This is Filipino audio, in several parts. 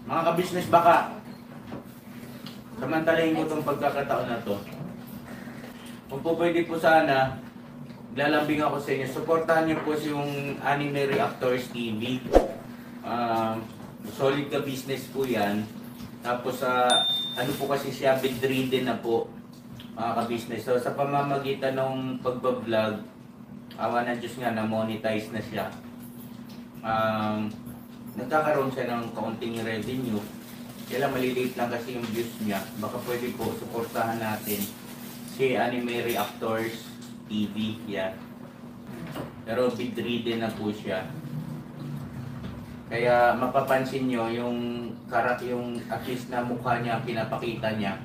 Mga ka-business, baka samantalahin ko itong pagkakataon na to. Kung po pwede po sana, lalambing ako sa inyo. Supportahan niyo po yung Anime Reactors TV. Solid ka business po yan. Tapos ano po kasi siya, bedridden na po, mga ka-business. So sa pamamagitan ng pagbablog, awa ng Diyos nga, na-monetize na siya. Nagkakaroon siya ng kaunting revenue. Kaya maliliit lang kasi yung views niya. Baka pwede po suportahan natin si Anime Reactors TV. Yan. Pero bedridden na po siya. Kaya mapapansin nyo yung at least na mukha niya, pinapakita niya.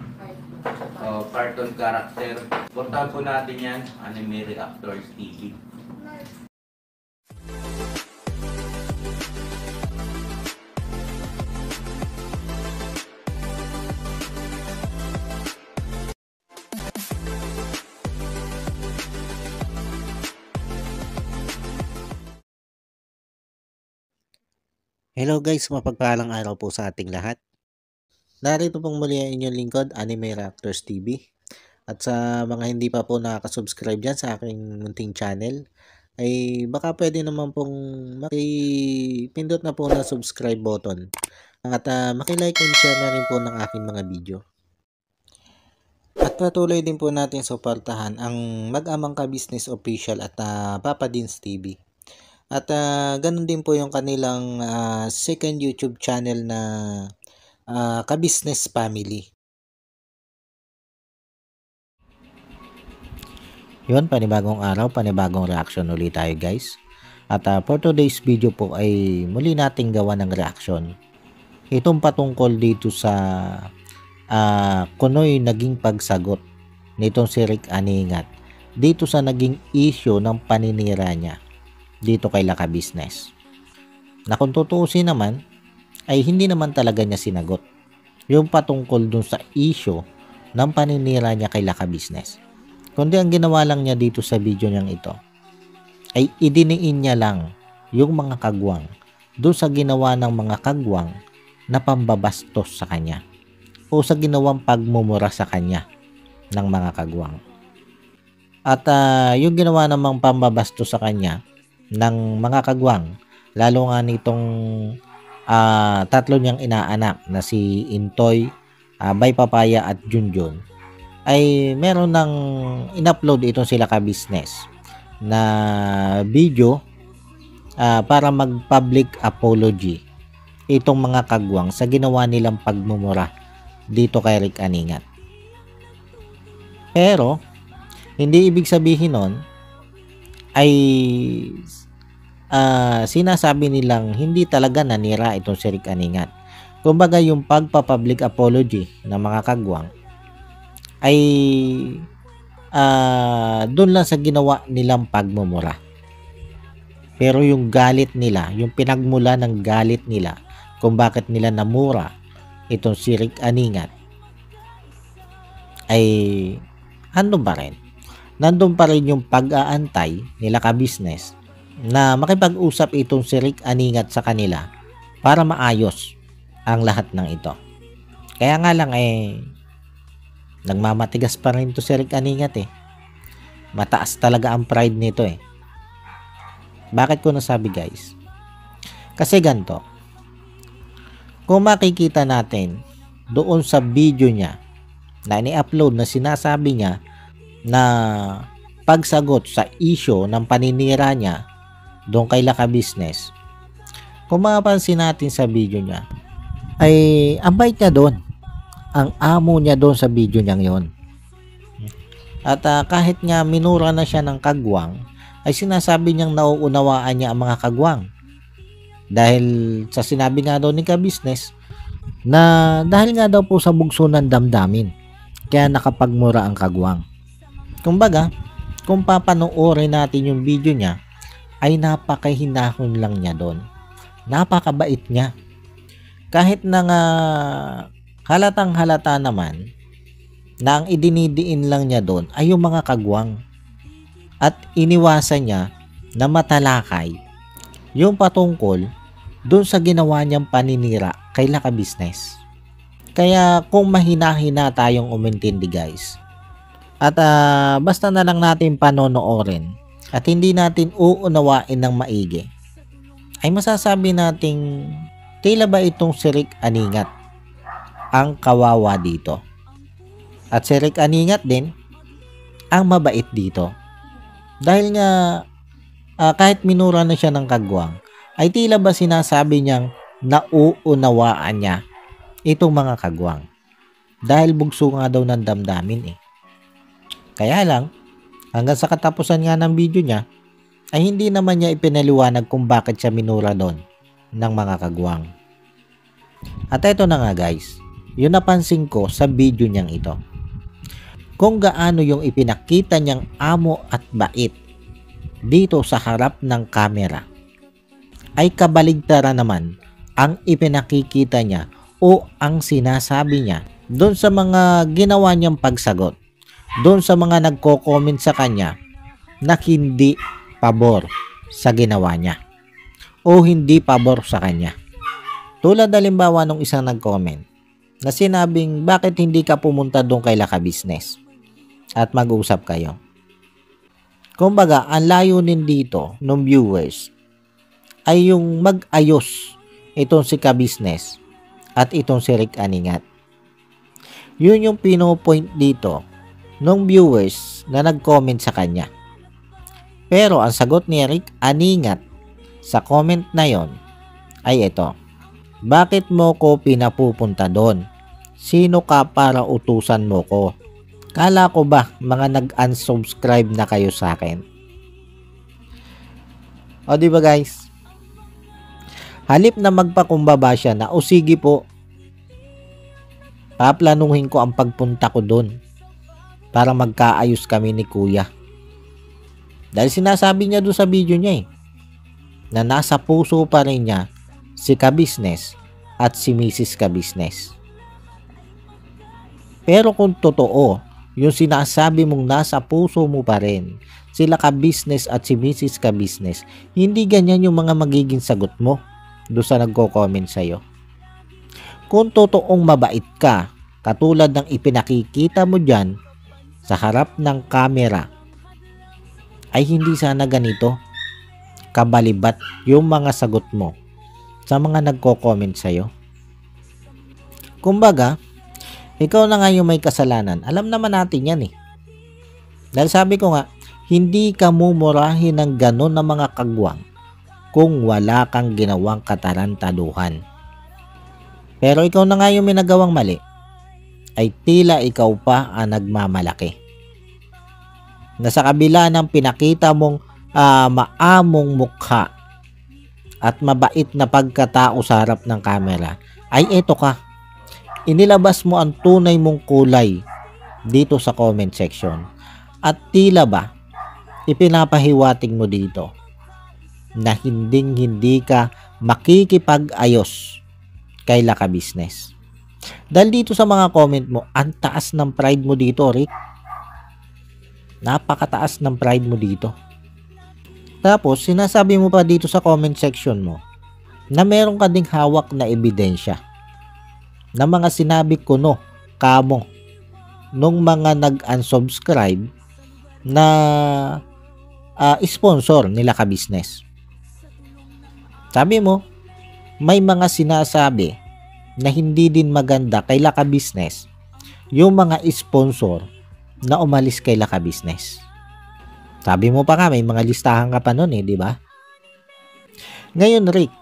Cartoon character. Suportahan po natin yan, Anime Reactors TV. Hello guys, mapagpalang araw po sa ating lahat. Narito pong muli ang inyong lingkod, Anime Reactors TV. At sa mga hindi pa po nakaka-subscribe dyan sa aking munting channel, ay baka pwede naman pong makipindot na po na subscribe button. At makilike and share na rin po ng aking mga video. At patuloy din po natin suportahan ang Mag-amang Ka-Business Official at Papa Dins TV. At ganun din po yung kanilang second YouTube channel na Ka-Business Family. Yun, panibagong araw, panibagong reaction ulit tayo guys. At for today's video po ay muli nating gawa ng reaction. Itong patungkol dito sa kuno'y naging pagsagot nitong si Rick Aningat dito sa naging issue ng paninira niya dito kay Laka Business. Na kung tutuusin naman, ay hindi naman talaga niya sinagot yung patungkol dun sa issue ng paninira niya kay Laka Business. Kundi ang ginawa lang niya dito sa video niyang ito, ay idiniin niya lang yung mga kagwang dun sa ginawa ng mga kagwang na pambabastos sa kanya o sa ginawang pagmumura sa kanya ng mga kagwang. At yung ginawa namang pambabastos sa kanya ng mga kagwang, lalo nga nitong tatlo niyang inaanak na si Intoy, Bay Papaya at Junjun, ay meron ng in-upload itong sila ka-business na video para mag-public apology itong mga kagwang sa ginawa nilang pagmumura dito kay Rick Aningat. Pero hindi ibig sabihin nun ay sinasabi nilang hindi talaga nanira itong si Rick Aningat. Kumbaga yung pagpa-public apology ng mga kagwang ay doon lang sa ginawa nilang pagmumura. Pero yung galit nila, yung pinagmula ng galit nila kung bakit nila namura itong si Rick Aningat ay andun pa rin. Nandun pa rin yung pag-aantay nila ka-business na makipag-usap itong si Rick Aningat sa kanila para maayos ang lahat ng ito. Kaya nga lang nagmamatigas pa rin to si Rick Aningat Mataas talaga ang pride nito Bakit ko nasabi guys? Kasi ganito, kung makikita natin doon sa video niya na ini-upload na sinasabi niya na pagsagot sa issue ng paninira niya doon kay Laka Business, kung mapapansin natin sa video niya, ay ang bait niya doon. Ang amo niya doon sa video niyang yon. At kahit nga minura na siya ng kagwang, ay sinasabi niyang nauunawaan niya ang mga kagwang. Dahil sa sinabi nga daw ni ka-business na dahil nga daw po sa bugso ng damdamin, kaya nakapagmura ang kagwang. Kumbaga, kung papanoorin natin yung video niya, ay napakahinahon lang niya doon. Napakabait niya. Kahit na nga halatang halata naman na ang idinidiin lang niya doon ay yung mga kagwang. At iniwasan niya na matalakay yung patungkol doon sa ginawa niyang paninira kay Laka Business. Kaya kung mahina-hina tayong umintindi guys, at basta na lang natin panonoorin at hindi natin uunawain ng maigi, ay masasabi nating tila ba itong si Rick Aningat ang kawawa dito. At si Rick Aningat din ang mabait dito. Dahil nga kahit minura na siya ng kagwang, ay tila ba sinasabi niyang nauunawaan niya itong mga kagwang. Dahil bugso nga daw ng damdamin eh. Kaya lang, hanggang sa katapusan nga ng video niya, ay hindi naman niya ipinaliwanag kung bakit siya minura doon ng mga kagwang. At ito na nga guys, yung napansin ko sa video niyang ito. Kung gaano yung ipinakita niyang amo at bait dito sa harap ng kamera, ay kabaligtaran naman ang ipinakikita niya o ang sinasabi niya doon sa mga ginawa niyang pagsagot, doon sa mga nagko-comment sa kanya na hindi pabor sa ginawa niya o hindi pabor sa kanya. Tulad halimbawa nung isang nag-comment na sinabing bakit hindi ka pumunta doon kay Laka Business at mag-usap kayo. Kumbaga, ang layunin dito ng viewers ay yung mag-ayos itong si Ka Business at itong si Rick Aningat. Yun yung pinopoint dito ng viewers na nag-comment sa kanya. Pero ang sagot ni Rick Aningat sa comment na yon ay ito: bakit mo ko pinapupunta doon? Sino ka para utusan mo ko? Kala ko ba mga nag-unsubscribe na kayo sa akin? O diba guys? Halip na magpakumbaba siya na o sige po, paplanuhin ko ang pagpunta ko doon para magkaayos kami ni kuya. Dahil sinasabi niya doon sa video niya na nasa puso pa rin niya si Ka Business at si Mrs. Ka Business. Pero kung totoo yung sinasabi mong nasa puso mo pa rin sila Ka Business at si Mrs. Ka Business, hindi ganyan yung mga magiging sagot mo doon sa nagko-comment sa'yo. Kung totoong mabait ka, katulad ng ipinakikita mo dyan sa harap ng camera, ay hindi sana ganito kabalibat yung mga sagot mo sa mga nagko-comment sa'yo. Kumbaga, ikaw na nga yung may kasalanan. Alam naman natin yan eh. Dahil sabi ko nga, hindi ka mumurahin ng ganon na mga kagwang kung wala kang ginawang katarantaduhan. Pero ikaw na nga yung may nagawang mali, ay tila ikaw pa ang nagmamalaki. Na sa kabila ng pinakita mong maamong mukha at mabait na pagkatao sa harap ng camera, ay eto ka. Inilabas mo ang tunay mong kulay dito sa comment section. At tila ba, ipinapahiwatig mo dito na hindi ka makikipag-ayos kay Laka Business. Dahil dito sa mga comment mo, ang taas ng pride mo dito, Rick. Napakataas ng pride mo dito. Tapos, sinasabi mo pa dito sa comment section mo na meron ka ding hawak na ebidensya na mga sinabi ko kamo nung mga nag-unsubscribe na sponsor nila Ka Business. Sabi mo, may mga sinasabi na hindi din maganda kay Laka Business yung mga sponsor na umalis kay Laka Business. Sabi mo pa nga, may mga listahan ka pa nun di ba? Ngayon, Rick,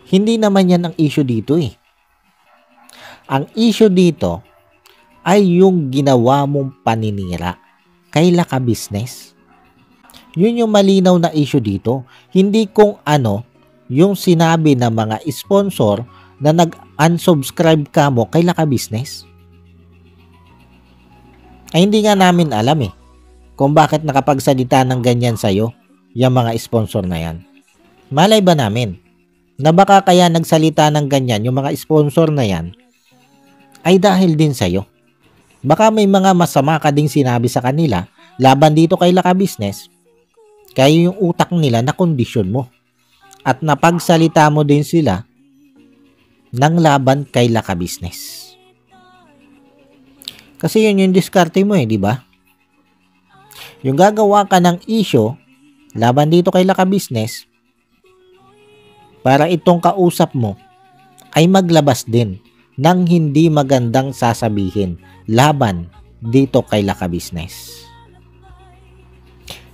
hindi naman yan ang issue dito Ang issue dito ay yung ginawa mong paninira kay Laka Business. Yun yung malinaw na issue dito. Hindi kung ano yung sinabi ng mga sponsor na nag-unsubscribe ka mo kay Laka Business. Ay hindi nga namin alam kung bakit nakapagsalita ng ganyan sa'yo yung mga sponsor na yan. Malay ba namin na baka kaya nagsalita ng ganyan yung mga sponsor na yan ay dahil din sa'yo. Baka may mga masama ka ding sinabi sa kanila laban dito kay Laka Business, kaya yung utak nila na kondisyon mo. at napagsalita mo din sila ng laban kay Laka Business. Kasi yun yung diskarte mo di ba? Yung gagawa ka ng issue laban dito kay Laka Business para itong kausap mo ay maglabas din ng hindi magandang sasabihin laban dito kay Laka Business.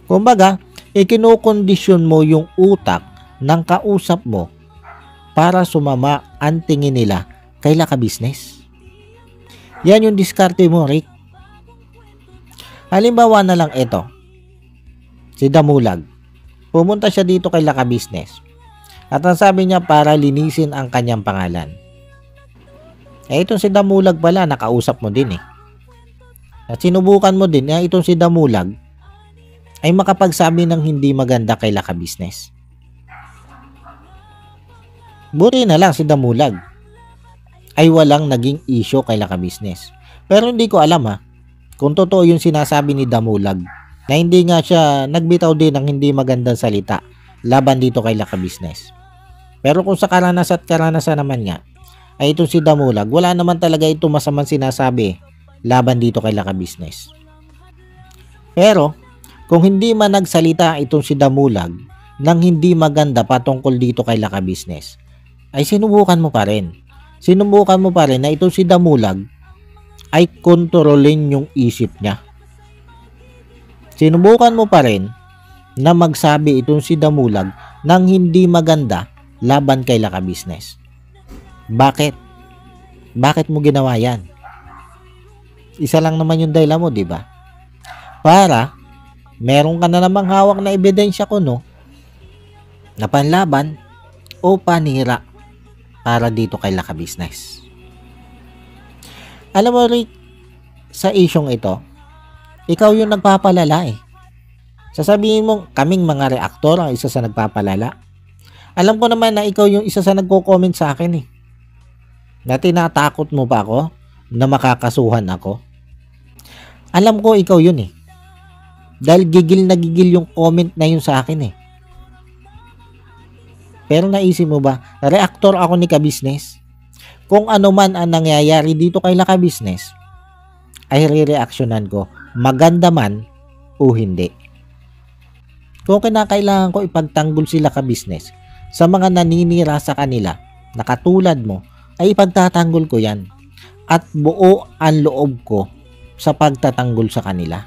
Kumbaga, ikinukondisyon mo yung utak ng kausap mo para sumama ang tingin nila kay Laka Business. Yan yung diskarte mo, Rick. Halimbawa na lang ito. Si Damulag. Pumunta siya dito kay Laka Business. At ang sabi niya para linisin ang kanyang pangalan. Itong si Damulag pala, nakausap mo din At sinubukan mo din na itong si Damulag ay makapagsabi ng hindi maganda kay Laka Business. Buti na lang si Damulag ay walang naging issue kay Laka Business. Pero hindi ko alam kung totoo yung sinasabi ni Damulag na hindi nga siya nagbitaw din ng hindi magandang salita laban dito kay Laka Business. Pero kung sa karanasan naman nga ay itong si Damulag, wala naman talaga ito masamang sinasabi laban dito kay Laka Business. Pero kung hindi man nagsalita itong si Damulag ng hindi maganda patungkol dito kay Laka Business, ay sinubukan mo pa rin. Sinubukan mo pa rin na itong si Damulag ay kontrolin yung isip niya. Sinubukan mo pa rin na magsabi itong si Damulag ng hindi maganda laban kay Laka Business. Bakit? Bakit mo ginawa yan? Isa lang naman yung dahilan mo, di ba? Para meron ka na namang hawak na ebidensya na panlaban o panira para dito kay Laka Business. Alam mo, Rick, sa isyong ito, ikaw yung nagpapalala Sasabihin mo, kaming mga reaktor ang isa sa nagpapalala. Alam ko naman na ikaw yung isa sa nagko-comment sa akin na tinatakot mo pa ako na makakasuhan ako. Alam ko ikaw yun dahil gigil na gigil yung comment na yun sa akin Pero naisip mo ba, reaktor ako ni Ka-Business? Kung ano man ang nangyayari dito kay Laka Business, ay re-reactionan ko, maganda man o hindi. Kung kinakailangan ko ipagtanggol sila Ka-Business sa mga naninira sa kanila na katulad mo, ay ipagtatanggol ko yan at buo ang loob ko sa pagtatanggol sa kanila.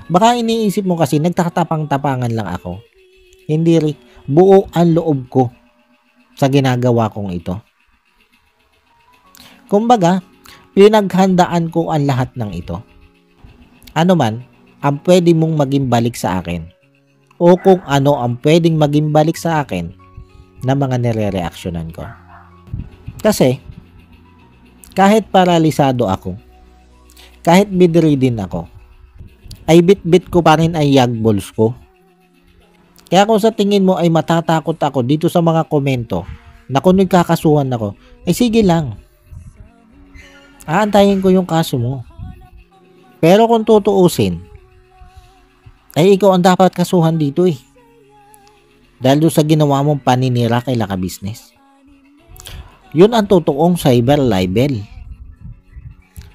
Baka iniisip mo kasi nagtatapang-tapangan lang ako. Hindi, Rick, buo ang loob ko sa ginagawa kong ito. Kumbaga, pinaghandaan ko ang lahat ng ito. Ano man ang pwede mong maging balik sa akin o kung ano ang pwedeng maging balik sa akin na mga nire-reactionan ko. Kasi, kahit paralisado ako, kahit bedridden ako, ay bit-bit ko pa rin ang yag balls ko. Kaya kung sa tingin mo ay matatakot ako dito sa mga komento na kung nagkakasuhan ako, ay sige lang. Aantayin ko yung kaso mo. Pero kung tutuusin, ay ikaw ang dapat kasuhan dito Dahil doon sa ginawa mong paninira kay Laka Business. Yun ang totoong cyber libel.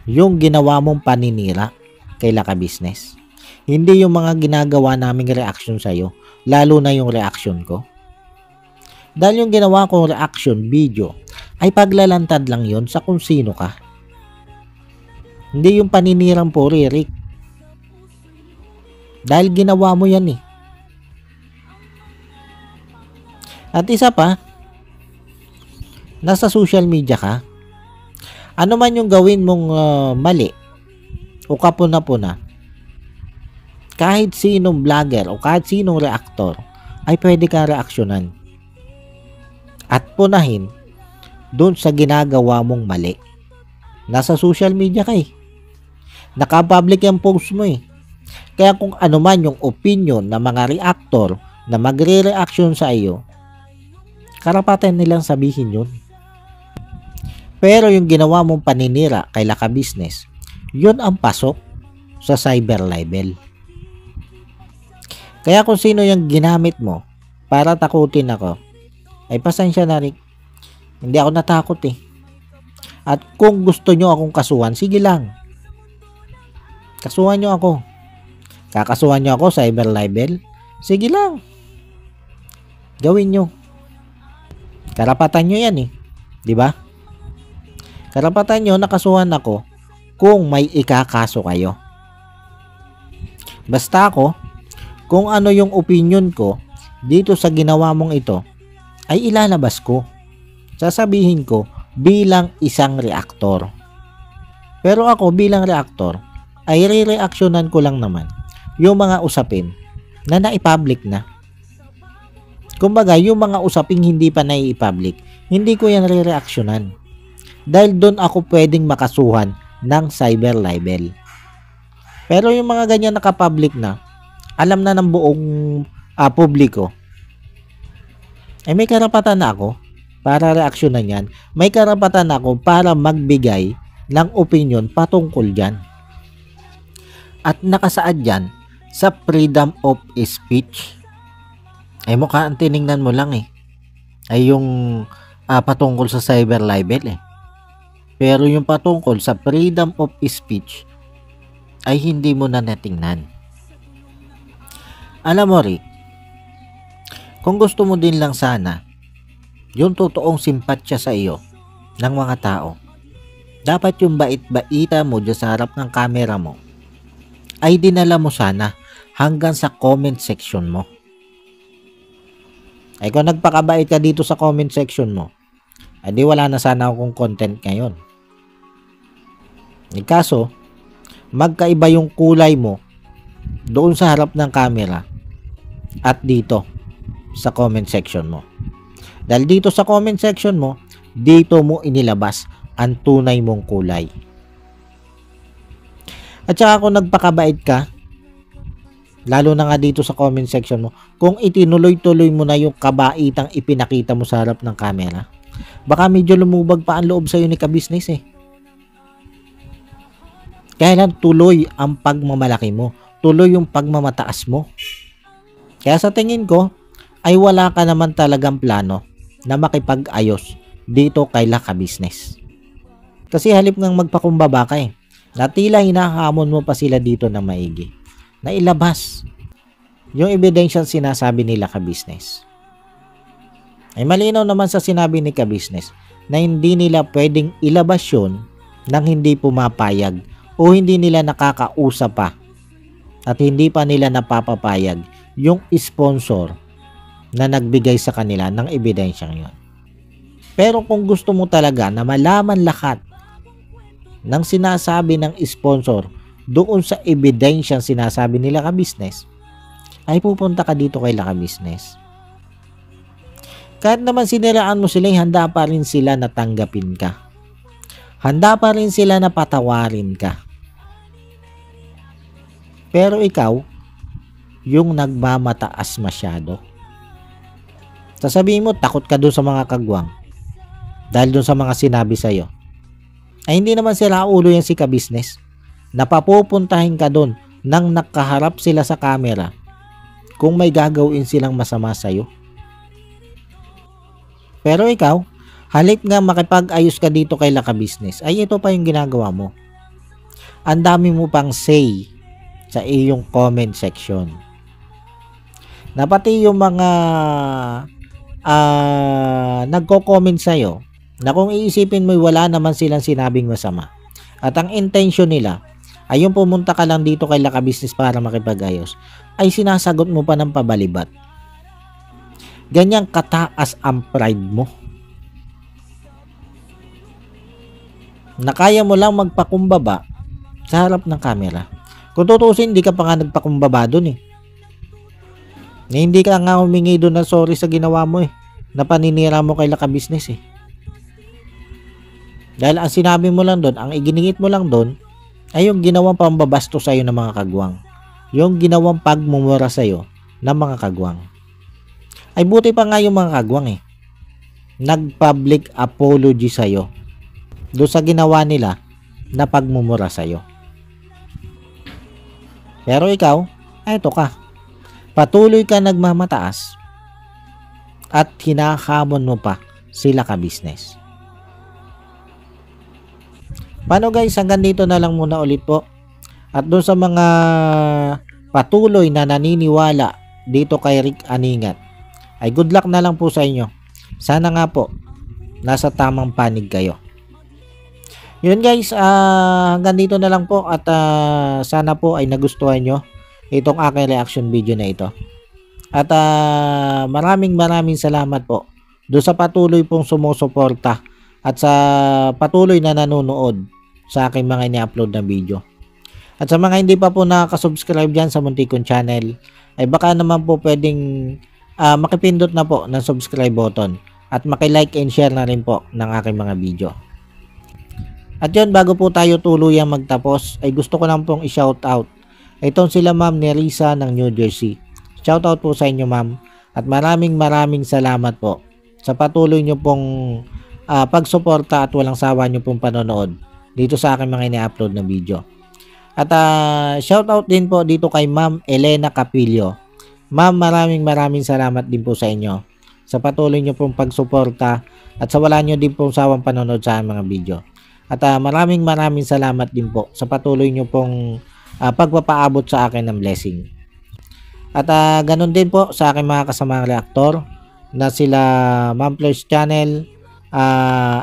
Yung ginawa mong paninira kay Laka Business. Hindi yung mga ginagawa naming reaction sa'yo. Lalo na yung reaction ko. Dahil yung ginawa kong reaction video ay paglalantad lang yon sa kung sino ka. Hindi yung paninirang puri, Rick. Dahil ginawa mo yan At isa pa, nasa social media ka. Ano man yung gawin mong mali o kapuna-puna, kahit sinong vlogger o kahit sinong reaktor ay pwede kang reaksyonan at punahin doon sa ginagawa mong mali. Nasa social media ka naka-public yung post mo Kaya kung ano man yung opinion ng mga reaktor na magre-reaction sa iyo, karapatan nilang sabihin yun. Pero yung ginawa mong paninira kay Laka Business, yun ang pasok sa cyber libel. Kaya kung sino yung ginamit mo para takutin ako, ay pasensya na Rick. Hindi ako natakot eh. At kung gusto nyo akong kasuhan, sige lang. Kasuhan nyo ako. Kakasuhan nyo ako sa cyber libel? Sige lang. Gawin nyo. Karapatan nyo yan eh. Diba? Karapatan nyo nakasuhan ako kung may ikakaso kayo. Basta ako, kung ano yung opinion ko dito sa ginawa mong ito, ay ilalabas ko. Sasabihin ko bilang isang reaktor. Pero ako bilang reaktor, ay re-reactionan ko lang naman yung mga usapin na naipublic na. Kumbaga, yung mga usaping hindi pa nai-public, hindi ko yan re-reactionan. Dahil doon ako pwedeng makasuhan ng cyber libel. Pero yung mga ganyan naka-public na, alam na ng buong publiko, ay may karapatan na ako para reaksyonan yan. May karapatan na ako para magbigay ng opinion patungkol dyan. At nakasaad dyan sa freedom of speech. Ay mukha ang tiningnan mo lang eh. Ay yung patungkol sa cyber libel eh. Pero yung patungkol sa freedom of speech ay hindi mo na natingnan. Alam mo Rick, kung gusto mo din lang sana yung totoong simpatsya sa iyo ng mga tao, dapat yung bait-baita mo dyan sa harap ng camera mo ay dinala mo sana hanggang sa comment section mo. Ay kung nagpakabait ka dito sa comment section mo, ay di wala na sana akong content ngayon. Kaso, magkaiba yung kulay mo doon sa harap ng camera at dito sa comment section mo. Dahil dito sa comment section mo, dito mo inilabas ang tunay mong kulay. At saka kung nagpakabait ka, lalo na nga dito sa comment section mo, kung itinuloy-tuloy mo na yung kabaitang ipinakita mo sa harap ng camera, baka medyo lumubag pa ang loob sa'yo ni ka-business eh. Kaya lang tuloy ang pagmamalaki mo, tuloy yung pagmamataas mo. Kaya sa tingin ko, ay wala ka naman talagang plano na makipag-ayos dito kay ka-business. Kasi halip ngang magpakumbaba ka eh, na tila hinahamon mo pa sila dito na maigi, na ilabas yung ebidensyang sinasabi nila ka-business. Ay malinaw naman sa sinabi ni ka-business na hindi nila pwedeng ilabas yun nang hindi pumapayag o hindi nila nakakausap pa at hindi pa nila napapapayag yung sponsor na nagbigay sa kanila ng ebidensyang yun. Pero kung gusto mo talaga na malaman lahat ng sinasabi ng sponsor doon sa ebidensyang sinasabi nila ka-business, ay pupunta ka dito kay ka-business. Kahit naman siniraan mo sila, handa pa rin sila na tanggapin ka. Handa pa rin sila na patawarin ka. Pero ikaw, yung nagmamataas masyado. Sasabihin mo, takot ka doon sa mga kagwang dahil doon sa mga sinabi sa'yo. Ay hindi naman sila ulo yan si ka-business. Napapupuntahin ka doon nang nakaharap sila sa camera kung may gagawin silang masama sa'yo. Pero ikaw, halip nga makipag-ayos ka dito kay ka-business, ay ito pa yung ginagawa mo. Ang dami mo pang say sa iyong comment section. Na pati yung mga nagko-comment sa'yo, na kung iisipin mo wala naman silang sinabing masama. At ang intention nila ay yung pumunta ka lang dito kay ka-business para makipag-ayos, ay sinasagot mo pa ng pabalibat. Ganyang kataas ang pride mo. Na kaya mo lang magpakumbaba sa harap ng camera. Kung tutusin, hindi ka pa nga nagpakumbaba dun eh. Na hindi ka nga humingi doon ng sorry sa ginawa mo eh. Na paninira mo kay ka-business eh. Dahil ang sinabi mo lang doon, ang iginingit mo lang doon, ay yung ginawang pambabasto sa'yo ng mga kagwang. Yung ginawang pagmumura sa'yo ng mga kagwang. Ay buti pa nga yung mga kagwang eh. Nag-public apology sa'yo doon sa ginawa nila na pagmumura sa'yo. Pero ikaw, eto ka. patuloy ka nagmamataas at hinahamon mo pa sila ka-business. Paano guys, hanggang dito na lang muna ulit po. At doon sa mga patuloy na naniniwala dito kay Rick Aningat, ay good luck na lang po sa inyo. Sana nga po nasa tamang panig kayo. Yun guys, hanggang dito na lang po at sana po ay nagustuhan nyo itong aking reaction video na ito. At maraming salamat po doon sa patuloy pong sumusuporta at sa patuloy na nanonood sa aking mga ini-upload na video. At sa mga hindi pa po nakaka-subscribe dyan sa muntik kong channel, ay baka naman po pwedeng makipindot na po ng subscribe button at maki-like and share na rin po ng aking mga video. At yun, bago po tayo tuluyang magtapos, ay gusto ko lang pong i-shoutout itong sila Ma'am Nerissa ng New Jersey. Shoutout po sa inyo ma'am, at maraming salamat po sa patuloy nyo pong pagsuporta at walang sawa nyo pong panonood dito sa aking mga ini-upload na video. At shoutout din po dito kay Ma'am Elena Capillo. Ma'am, maraming salamat din po sa inyo sa patuloy nyo pong pagsuporta at sa wala nyo din pong sawang panonood sa aking mga video. At maraming salamat din po sa patuloy nyo pong pagpapaabot sa akin ng blessing. At ganun din po sa aking mga kasamang reaktor na sila Ma'am Flores Channel,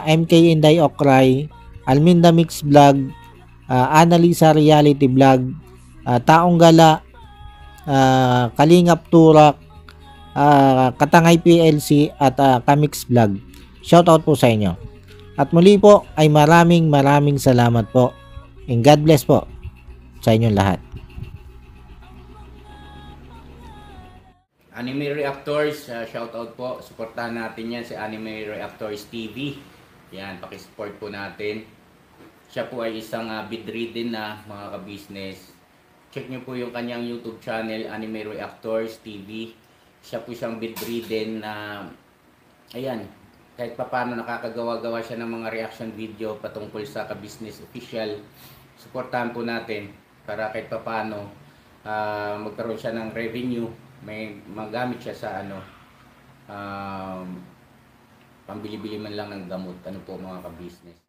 MK Inday Okray, Alminda Mix Vlog, Annalisa Reality Vlog, Taong Gala, Kalingap Turak, Katangay PLC at Kamix Vlog. Shoutout po sa inyo. At muli po ay maraming salamat po. And God bless po sa inyong lahat. Anime Reactors, shoutout po. Suportahan natin yan si Anime Reactors TV. Yan, pakisupport po natin. Siya po ay isang bedridden na mga ka-business. Check nyo po yung kanyang YouTube channel, Anime Reactors TV. Siya po siyang bedridden na, ayan, kahit papano nakakagawa-gawa siya ng mga reaction video patungkol sa ka-business official. Suportahan po natin para kahit papano magkaroon siya ng revenue. May magamit siya sa pambili-bili man lang ng gamot. Ano po mga ka-business.